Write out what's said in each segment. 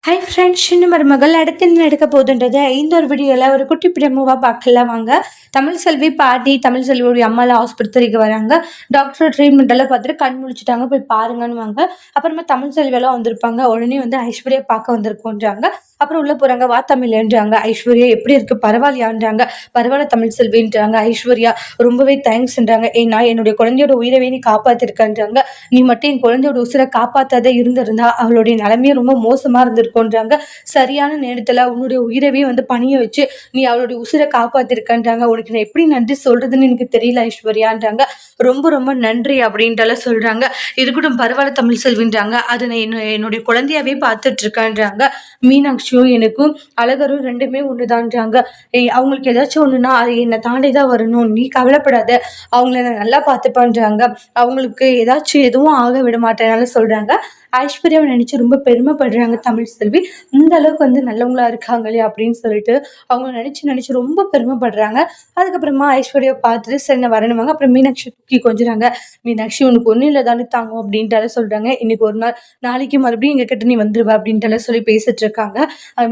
Hi friends, இன்னும் ஒரு மகள் அடுத்து என்ன நடக்க போகுதுன்றது இந்த ஒரு வீடியோவில் ஒரு குட்டி பிரமுவாக பார்க்கலாம் வாங்க. தமிழ் செல்வி பாட்டி தமிழ் செல்வியோடைய அம்மாவில் ஆஸ்பத்திரிக்கு வராங்க. டாக்டர் ட்ரீட்மெண்ட் எல்லாம் பார்த்துட்டு கண் முழிச்சிட்டாங்க, போய் பாருங்கன்னு வாங்க. அப்புறமா தமிழ் செல்வியெல்லாம் வந்திருப்பாங்க. உடனே வந்து ஐஸ்வர்யா பார்க்க வந்திருக்கோன்றாங்க. அப்புறம் உள்ள போறாங்க. வா தமிழ்ன்றாங்க. ஐஸ்வர்யா எப்படி இருக்கு, பரவாயில்லையான்றாங்க. பரவாயில்ல தமிழ் செல்வின்றாங்க. ஐஸ்வர்யா ரொம்பவே தேங்க்ஸ்ன்றாங்க. ஏன்னா என்னுடைய குழந்தையோட உயிரவே நீ காப்பாத்திருக்கன்றாங்க. நீ மட்டும் என் குழந்தையோட உசிரை காப்பாத்தாத இருந்திருந்தா அவளுடைய நிலைமையே ரொம்ப மோசமா இருந்திருக்கும்ன்றாங்க. சரியான நேரத்துல உன்னுடைய உயிரவே வந்து பணிய வச்சு நீ அவளுடைய உசிரை காப்பாத்திருக்கன்றாங்க. உனக்கு நான் எப்படி நன்றி சொல்றதுன்னு எனக்கு தெரியல ஐஸ்வர்யான்றாங்க. ரொம்ப ரொம்ப நன்றி அப்படின்ட்டுலாம் சொல்றாங்க. இருக்கட்டும் பரவாயில்ல தமிழ் செல்வின்றாங்க. அதை நான் என்னுடைய குழந்தையாவே பார்த்துட்டு இருக்கேன்றாங்க. மீனாட்சியும் எனக்கும் அழகரும் ரெண்டுமே ஒண்ணுதான்றாங்க. அவங்களுக்கு ஏதாச்சும் ஒண்ணுன்னா அது என்னை தாண்டிதான் வரணும், நீ கவலைப்படாத, அவங்கள நான் நல்லா பார்த்துப்பேன்றாங்க. அவங்களுக்கு ஏதாச்சும் எதுவும் ஆக விட மாட்டேனால சொல்றாங்க. ஐஸ்வர்யாவை நினைச்சு ரொம்ப பெருமைப்படுறாங்க தமிழ் செல்வி. இந்த அளவுக்கு வந்து நல்லவங்களா இருக்காங்களே அப்படின்னு சொல்லிட்டு அவங்க நினைச்சு ரொம்ப பெருமைப்படுறாங்க. அதுக்கப்புறமா ஐஸ்வர்யா பார்த்துட்டு சரி நான் வரணுவாங்க. அப்புறம் மீனாட்சி தூக்கி கொஞ்சிறாங்க. மீனாட்சி உனக்கு ஒன்றும் இல்லை தானே தாங்கும் அப்படின்ட்டு சொல்றாங்க. இன்னைக்கு ஒரு நாள், நாளைக்கு மறுபடியும் எங்க கிட்ட நீ வந்துருவா அப்படின்ட்டு சொல்லி பேசிட்டு இருக்காங்க.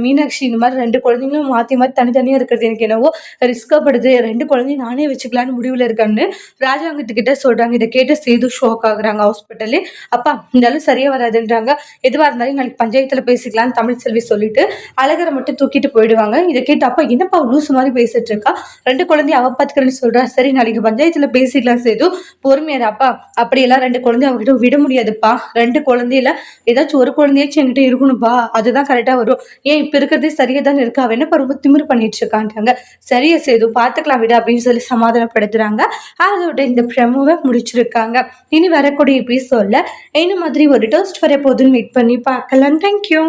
மீனாட்சி இந்த மாதிரி 2 குழந்தைங்களும் மாற்றி மாற்றி தனித்தனியாக இருக்கிறது எனக்கு என்னவோ ரிஸ்கப்படுது, 2 குழந்தையும் நானே வச்சுக்கலான்னு முடிவில் இருக்கான்னு ராஜாங்கத்துக்கிட்ட சொல்றாங்க. இதை கேட்டு சேது ஷோக் ஆகுறாங்க ஹாஸ்பிட்டலே. அப்பா இருந்தாலும் சரியா வராதுன்றாங்க. எதுவாக இருந்தாலும் நாளைக்கு பஞ்சாயத்தில் பேசிக்கலான்னு தமிழ் செல்வி சொல்லிட்டு அழகரை மட்டும் தூக்கிட்டு போயிடுவாங்க. இதை கேட்டு அப்பா என்னப்பா லூசு மாதிரி பேசிட்டு இருக்கா, 2 குழந்தைய அவ பார்த்துக்கிறேன்னு சொல்றா, சரி நாளைக்கு பஞ்சாயத்துல பேசிக்கலாம் சேது, பொறுமையாப்பா, அப்படியெல்லாம் 2 குழந்தைய அவகிட்ட விட முடியாதுப்பா, 2 குழந்தையில ஏதாச்சும் ஒரு குழந்தையாச்சும் என்கிட்ட இருக்கணும்ப்பா, அதுதான் கரெக்டா வரும். ஏன் இப்ப இருக்கிறதே சரியா தானே இருக்கா, அவ என்னப்பா ரொம்ப திமிரு பண்ணிட்டு இருக்கான்ட்டாங்க. சரியா சேது பார்த்துக்கலாம் விட அப்படின்னு சொல்லி சமாதானப்படுத்துறாங்க. அதோட இந்த ப்ரமோவை முடிச்சிருக்காங்க. இனி வரக்கூடிய எபிசோட்ல என்ன மாதிரி ஒரு டோஸ்ட் வர போதுன்னு வெயிட் பண்ணி பார்க்கலாம். தேங்க்யூ.